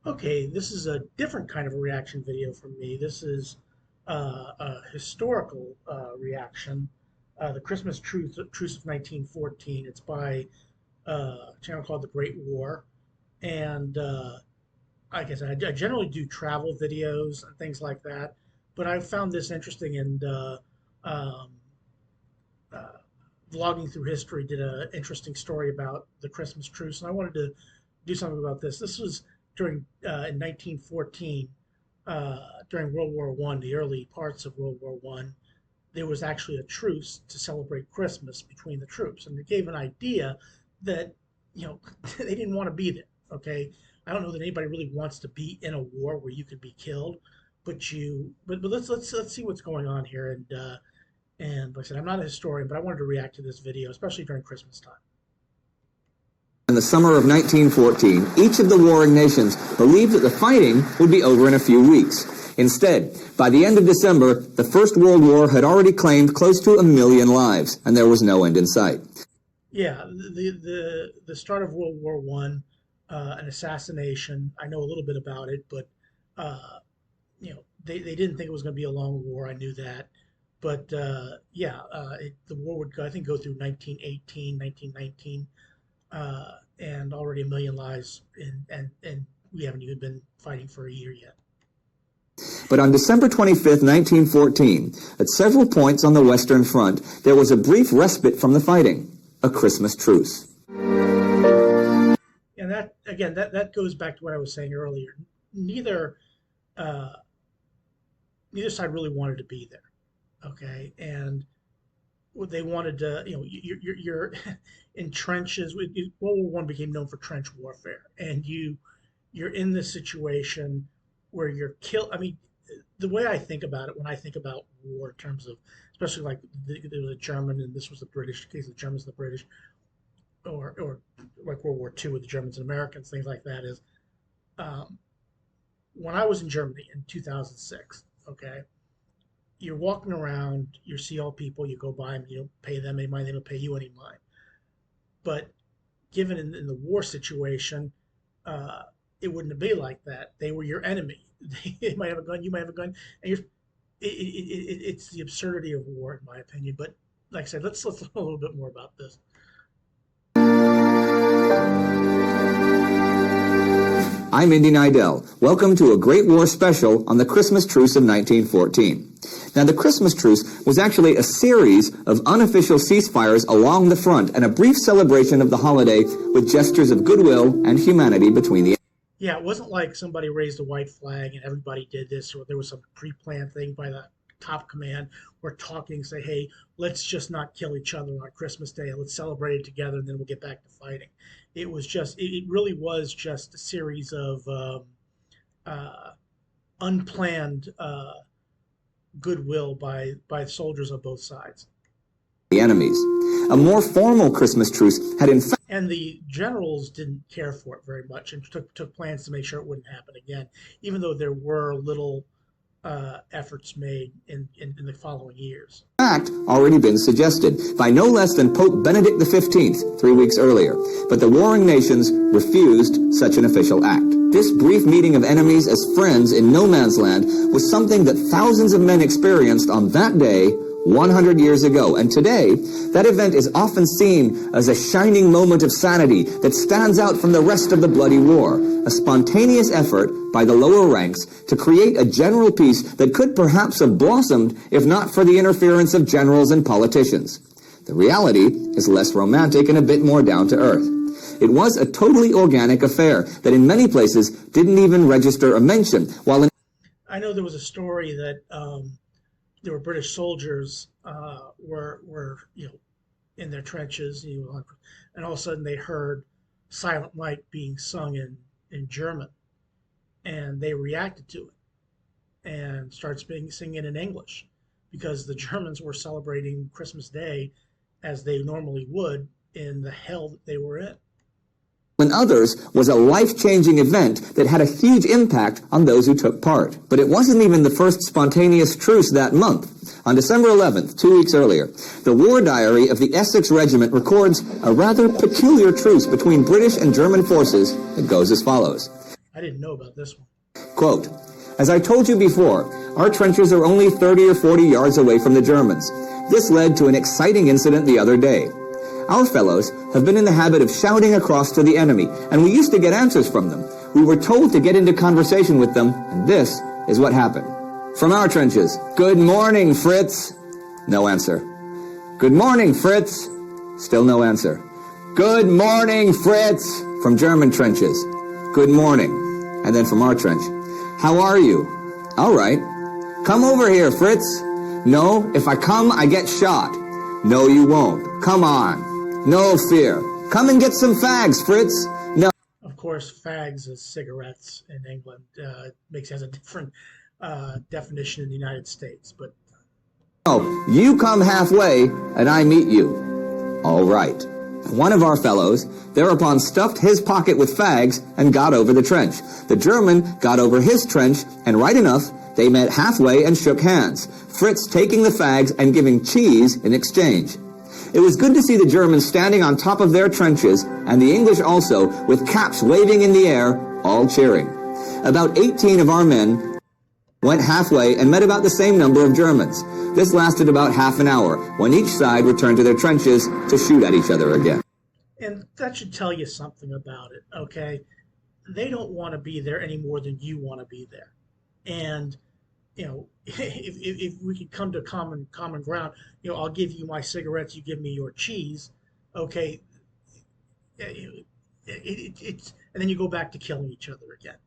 Okay, this is a different kind of a reaction video from me. This is a historical reaction. The Christmas Truce of 1914. It's by a channel called The Great War. And like I said, I generally do travel videos and things like that. But I found this interesting and um, uh, vlogging through history did an interesting story about the Christmas truce, and I wanted to do something about this. This was during in 1914, during World War One, the early parts of World War One. There was actually a truce to celebrate Christmas between the troops, and it gave an idea that they didn't want to be there. Okay, I don't know that anybody really wants to be in a war where you could be killed, but let's see what's going on here and like I said, I'm not a historian, but I wanted to react to this video, especially during Christmas time. In the summer of 1914, each of the warring nations believed that the fighting would be over in a few weeks. Instead, by the end of December, the First World War had already claimed close to 1 million lives, and there was no end in sight. Yeah, the start of World War One, an assassination. I know a little bit about it, but they didn't think it was going to be a long war. I knew that. But the war would, I think, go through 1918, 1919, and already 1 million lives, and we haven't even been fighting for a year yet. But on December 25th, 1914, at several points on the Western Front, there was a brief respite from the fighting, a Christmas truce. And that goes back to what I was saying earlier. Neither side really wanted to be there. Okay, and what they wanted to, you're in trenches. World War One became known for trench warfare, and you're in this situation where you're killed. I mean, the way I think about it when I think about war in terms of, especially like there was a German and this was the British, in case the Germans and the British, or like World War Two with the Germans and Americans, things like that is, when I was in Germany in 2006, okay, you're walking around, you see all people, you go by them, you don't pay them any mind, they don't pay you any mind. But given in the war situation, it wouldn't be like that. They were your enemy. They might have a gun, you might have a gun, and it's the absurdity of war, in my opinion. But like I said, let's learn a little bit more about this. I'm Indy Nidell. Welcome to a Great War special on the Christmas Truce of 1914. Now, the Christmas Truce was actually a series of unofficial ceasefires along the front and a brief celebration of the holiday with gestures of goodwill and humanity between the... Yeah, it wasn't like somebody raised a white flag and everybody did this, or there was some pre-planned thing by the top command or talking, say, hey, let's just not kill each other on Christmas Day. Let's celebrate it together, and then we'll get back to fighting. It was just, it really was just a series of unplanned goodwill by soldiers on both sides. The enemies. A more formal Christmas truce had in fact... And the generals didn't care for it very much and took plans to make sure it wouldn't happen again, even though there were little efforts made in the following years. Fact already been suggested by no less than Pope Benedict XV 3 weeks earlier, but the warring nations refused such an official act. This brief meeting of enemies as friends in no man's land was something that thousands of men experienced on that day 100 years ago, and today that event is often seen as a shining moment of sanity that stands out from the rest of the bloody war, a spontaneous effort by the lower ranks to create a general peace that could perhaps have blossomed if not for the interference of generals and politicians. The reality is less romantic and a bit more down to earth. It was a totally organic affair that in many places didn't even register a mention, while in... I know there was a story that there were British soldiers were in their trenches, and all of a sudden they heard Silent Night being sung in German, and they reacted to it and started singing it in English because the Germans were celebrating Christmas Day as they normally would in the hell that they were in. In others was a life-changing event that had a huge impact on those who took part. But it wasn't even the first spontaneous truce that month. On December 11th, 2 weeks earlier, the War Diary of the Essex Regiment records a rather peculiar truce between British and German forces that goes as follows. I didn't know about this one. Quote, as I told you before, our trenches are only 30 or 40 yards away from the Germans. This led to an exciting incident the other day. Our fellows have been in the habit of shouting across to the enemy, and we used to get answers from them. We were told to get into conversation with them, and this is what happened. From our trenches, good morning, Fritz. No answer. Good morning, Fritz. Still no answer. Good morning, Fritz. From German trenches. Good morning. And then from our trench. How are you? All right. Come over here, Fritz. No, if I come, I get shot. No, you won't. Come on. No fear. Come and get some fags, Fritz. No. Of course, fags is cigarettes in England. Has a different definition in the United States, but No, you come halfway and I meet you. All right. One of our fellows thereupon stuffed his pocket with fags and got over the trench. The German got over his trench, and right enough, they met halfway and shook hands, Fritz taking the fags and giving cheese in exchange. It was good to see the Germans standing on top of their trenches, and the English also, with caps waving in the air, all cheering. About 18 of our men went halfway and met about the same number of Germans. This lasted about half an hour, when each side returned to their trenches to shoot at each other again. and that should tell you something about it, okay? They don't want to be there any more than you want to be there. And if we could come to common ground, I'll give you my cigarettes, you give me your cheese, okay? It's and then you go back to killing each other again,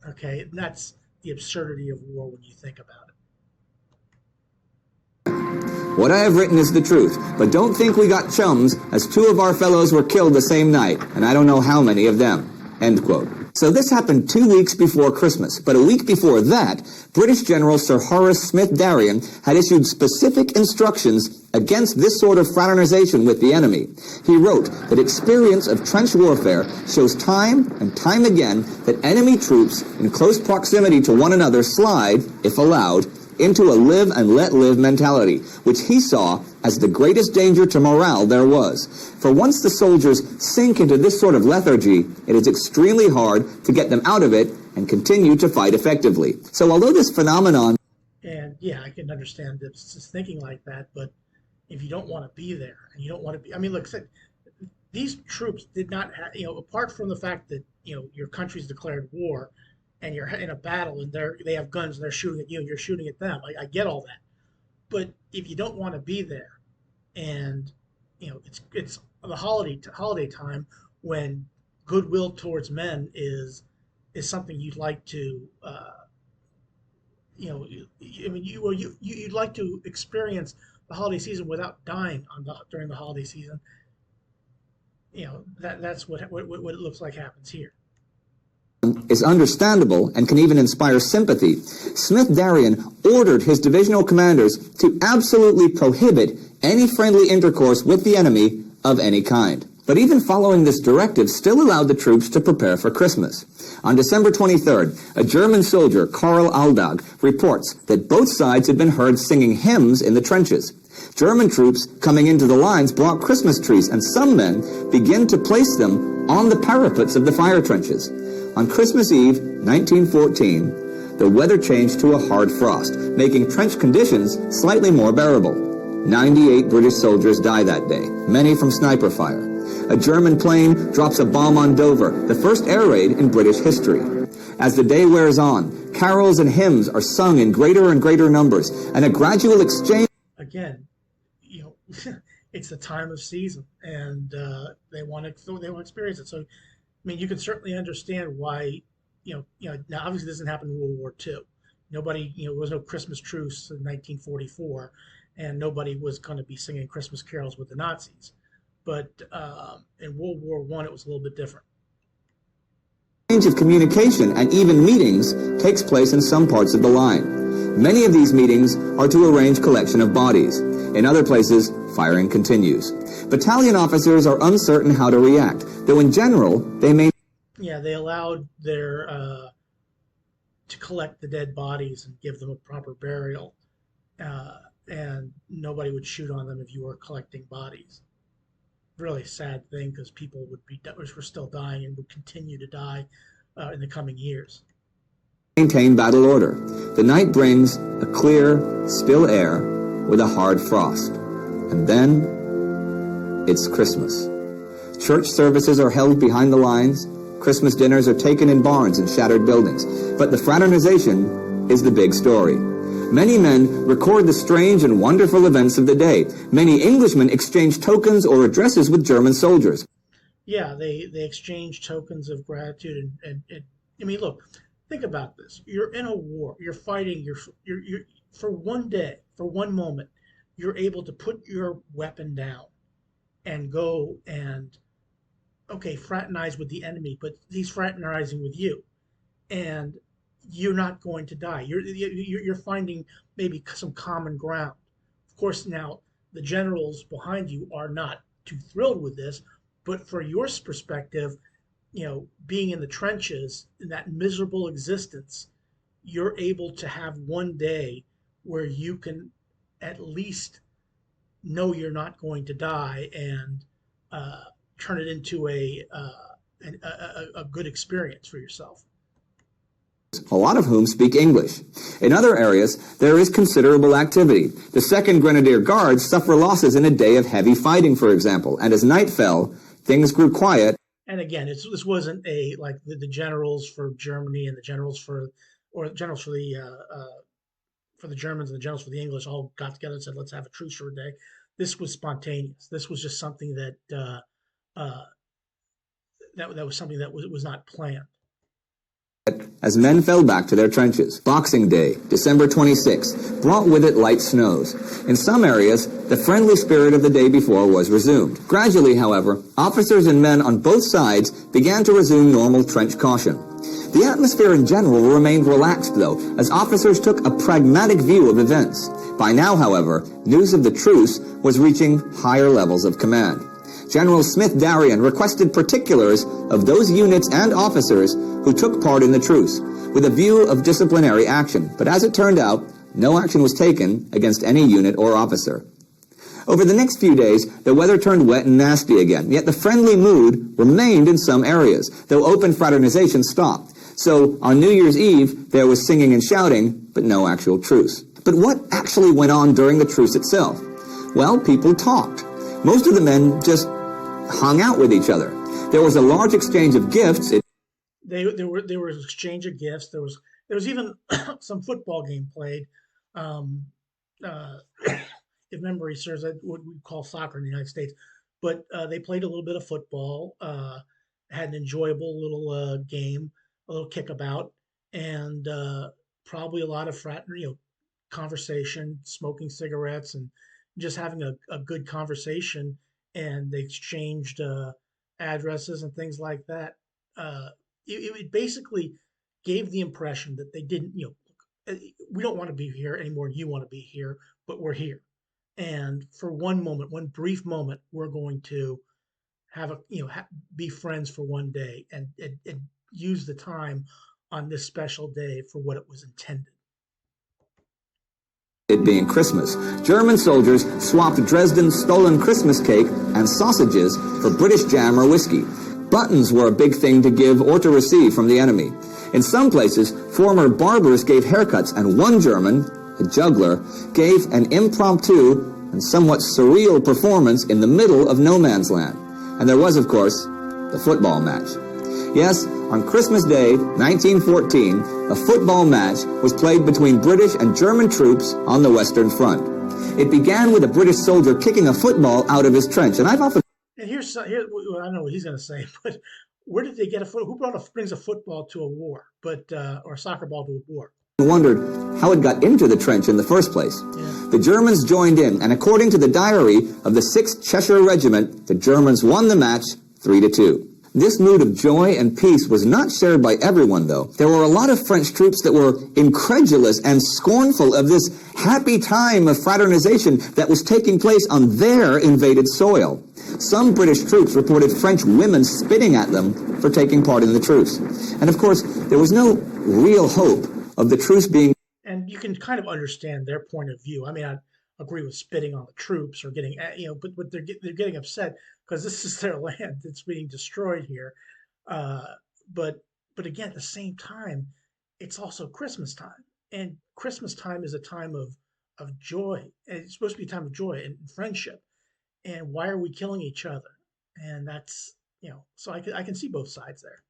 okay? And that's the absurdity of war when you think about it. What I have written is the truth, but don't think we got chums, as 2 of our fellows were killed the same night, and I don't know how many of them. End quote. So this happened 2 weeks before Christmas, but a week before that, British General Sir Horace Smith-Darien had issued specific instructions against this sort of fraternization with the enemy. He wrote that experience of trench warfare shows time and time again that enemy troops in close proximity to one another slide, if allowed, into a live and let live mentality, which he saw as the greatest danger to morale there was. For once the soldiers sink into this sort of lethargy, it is extremely hard to get them out of it and continue to fight effectively. So although this phenomenon... And yeah, I can understand this thinking like that, but if you don't want to be there, and you don't want to be... I mean, look, these troops did not have, apart from the fact that, your country's declared war, and you're in a battle and they have guns and they're shooting at you and you're shooting at them. I get all that. But if you don't want to be there and it's the holiday time when goodwill towards men is something you'd like to you'd like to experience the holiday season without dying during the holiday season. That's what it looks like happens here. Is understandable and can even inspire sympathy. Smith-Darien ordered his divisional commanders to absolutely prohibit any friendly intercourse with the enemy of any kind. But even following this directive still allowed the troops to prepare for Christmas. On December 23rd, a German soldier, Karl Aldag, reports that both sides had been heard singing hymns in the trenches. German troops coming into the lines brought Christmas trees, and some men began to place them on the parapets of the fire trenches. On Christmas Eve, 1914, the weather changed to a hard frost, making trench conditions slightly more bearable. 98 British soldiers die that day, many from sniper fire. A German plane drops a bomb on Dover, the first air raid in British history. As the day wears on, carols and hymns are sung in greater and greater numbers, and a gradual exchange... Again, it's the time of season, and they want to experience it. So, I mean, you can certainly understand why, now obviously this doesn't happen in World War II. Nobody, there was no Christmas truce in 1944, and nobody was going to be singing Christmas carols with the Nazis. But in World War I, it was a little bit different. Exchange of communication and even meetings takes place in some parts of the line. Many of these meetings are to arrange collection of bodies. In other places, firing continues. Battalion officers are uncertain how to react, though in general, they may... Yeah, they allowed their to collect the dead bodies and give them a proper burial, and nobody would shoot on them if you were collecting bodies. Really sad thing, because people were still dying and would continue to die in the coming years. Maintain battle order. The night brings a clear, still air with a hard frost. And then it's Christmas. Church services are held behind the lines. Christmas dinners are taken in barns and shattered buildings. But the fraternization is the big story. Many men record the strange and wonderful events of the day. Many Englishmen exchange tokens or addresses with German soldiers. Yeah, they exchange tokens of gratitude and I mean, look, think about this. You're in a war. You're fighting. You're for one day, for one moment, you're able to put your weapon down and go and okay, fraternize with the enemy, but he's fraternizing with you, and you're not going to die. You're finding maybe some common ground. Of course, now the generals behind you are not too thrilled with this, but for your perspective, being in the trenches in that miserable existence, you're able to have one day where you can at least know you're not going to die and uh, turn it into a good experience for yourself. A lot of whom speak English. In other areas, there is considerable activity. The 2nd Grenadier Guards suffer losses in a day of heavy fighting, for example, and as night fell, things grew quiet. And again, this wasn't a like the generals for Germany and the generals or generals for the Germans and the generals for the English all got together and said, let's have a truce for a day. This was spontaneous. This was just something uh, that was something that was not planned. As men fell back to their trenches. Boxing Day, December 26, brought with it light snows. In some areas, the friendly spirit of the day before was resumed. Gradually, however, officers and men on both sides began to resume normal trench caution. The atmosphere in general remained relaxed, though, as officers took a pragmatic view of events. By now, however, news of the truce was reaching higher levels of command. General Smith-Darien requested particulars of those units and officers who took part in the truce, with a view of disciplinary action. But as it turned out, no action was taken against any unit or officer. Over the next few days, the weather turned wet and nasty again, yet the friendly mood remained in some areas, though open fraternization stopped. So, on New Year's Eve, there was singing and shouting, but no actual truce. But what actually went on during the truce itself? Well, people talked. Most of the men just hung out with each other. There was a large exchange of gifts. There was exchange of gifts. There was even some football game played. Um, if memory serves, what we call soccer in the United States. But they played a little bit of football. Had an enjoyable little game, a little kickabout, and probably a lot of conversation, smoking cigarettes, and just having a good conversation. And they exchanged addresses and things like that. Uh, it basically gave the impression that they didn't, we don't want to be here anymore. You want to be here, but we're here. And for one moment, one brief moment, we're going to have be friends for one day and use the time on this special day for what it was intended. It being Christmas, German soldiers swapped Dresden's stolen Christmas cake and sausages for British jam or whiskey. Buttons were a big thing to give or to receive from the enemy. In some places, former barbers gave haircuts, and one German, a juggler, gave an impromptu and somewhat surreal performance in the middle of no man's land. And there was, of course, the football match. Yes, on Christmas Day, 1914, a football match was played between British and German troops on the Western Front. It began with a British soldier kicking a football out of his trench, and I've often... And here, well, I don't know what he's going to say, but where did they get a foot? Who brings a football to a war, or a soccer ball to a war? Wondered how it got into the trench in the first place. Yeah. The Germans joined in, and according to the diary of the 6th Cheshire Regiment, the Germans won the match 3-2. This mood of joy and peace was not shared by everyone, though. There were a lot of French troops that were incredulous and scornful of this happy time of fraternization that was taking place on their invaded soil. Some British troops reported French women spitting at them for taking part in the truce. And of course, there was no real hope of the truce being... And you can kind of understand their point of view. I mean, I agree with spitting on the troops or getting, but they're getting upset because this is their land that's being destroyed here. But but again, at the same time, it's also Christmas time, and Christmas time is a time of joy. And it's supposed to be a time of joy and friendship. And why are we killing each other? And that's, so I can see both sides there.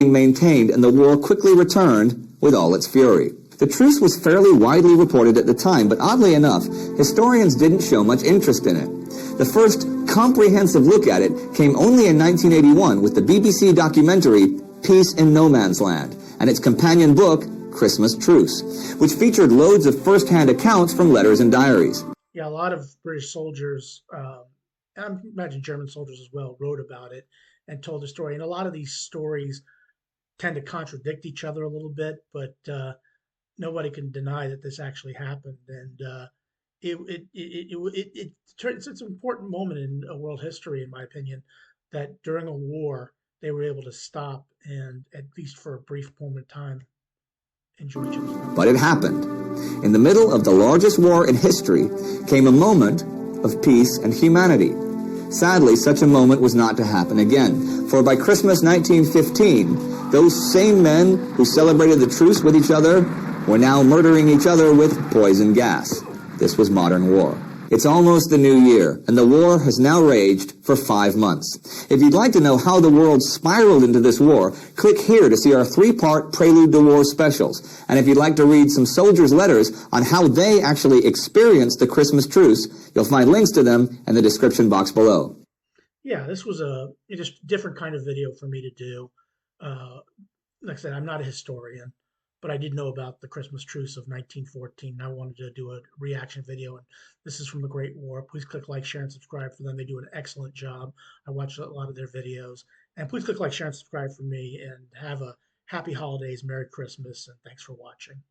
Maintained, and the war quickly returned with all its fury. The truce was fairly widely reported at the time, but oddly enough, historians didn't show much interest in it. The first comprehensive look at it came only in 1981 with the BBC documentary Peace in No Man's Land and its companion book, Christmas Truce, which featured loads of first-hand accounts from letters and diaries. Yeah, a lot of British soldiers, and I imagine German soldiers as well, wrote about it and told the story. And a lot of these stories tend to contradict each other a little bit, but nobody can deny that this actually happened. And it's an important moment in world history, in my opinion, that during a war they were able to stop and, at least for a brief moment of time, enjoy each other's But it company. happened. In the middle of the largest war in history came a moment of peace and humanity. Sadly, such a moment was not to happen again, for by Christmas 1915, those same men who celebrated the truce with each other were now murdering each other with poison gas. This was modern war. It's almost the new year, and the war has now raged for 5 months. If you'd like to know how the world spiraled into this war, click here to see our 3-part Prelude to War specials. And if you'd like to read some soldiers' letters on how they actually experienced the Christmas truce, you'll find links to them in the description box below. Yeah, this was a just different kind of video for me to do. Like I said, I'm not a historian, but I did know about the Christmas truce of 1914. And I wanted to do a reaction video, and this is from the Great War. Please click like, share, and subscribe for them. They do an excellent job. I watch a lot of their videos. And please click like, share, and subscribe for me, and have a happy holidays, Merry Christmas, and thanks for watching.